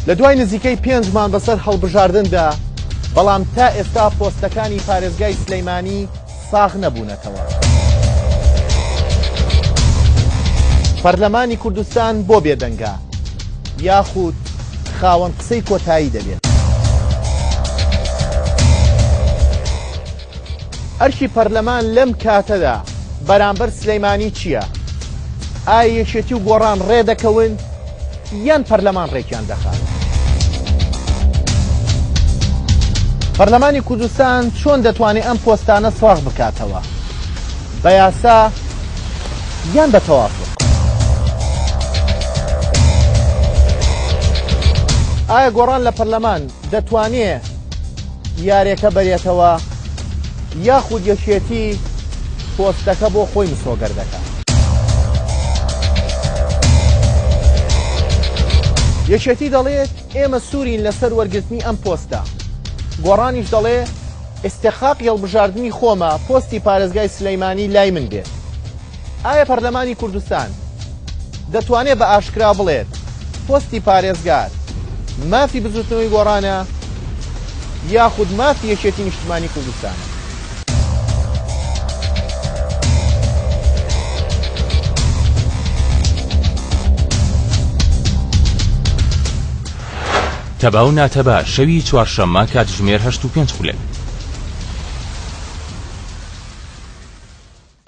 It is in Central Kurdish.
لە دوای نزیکەی 5 مان بەسەر هەڵبژاردندا بەڵام تا ئێستا پۆستەکانی پارێزگای سلەیمانی ساغ نەبوونەتەوە. پەرلەمانی کوردستان بۆ بێدەنگا یاخود خاوەن قسەی کۆتایی دەبێت. ئەرکی پەرلەمان لەم کاتەدا بەرامبەر سلەیمانی چییە؟ ئایا یەکێتی و گۆڕان ڕێدەکەون یان پەرلەمان ڕێکیان دەخات؟ پەرلەمانی کوردستان چۆن دەتوانێت ئەم پۆستانە ساغ بکاتەوە؟ بە یاسا یان بە تەوافق؟ ئایا گۆڕان لە پەرلەمان دەتوانێت یارێکە بەرێتەوە یاخود یەکێتی پۆستەکە بۆ خۆی مسۆگەر دەکات؟ یەکێتی دەڵێت ئێمە سوورین لەسەر وەرگرتنی ئەم پۆستە، گۆڕانیش دەڵێ ئێستێخاق هەڵبژاردننی خۆمە پۆستی پارێزگای سلەیمانی لای من بێت. ئایا پەرلەمانی کوردستان دەتوانێت بە ئاشکرا بڵێت پۆستی پارێزگار مافی بزوتنەوەی گۆڕانە یاخود مافی یەکێتی نیشتیمانی کوردستانە؟ تەبا و ناتەبا شەوی چوارشەممە کاتژمێر 8:05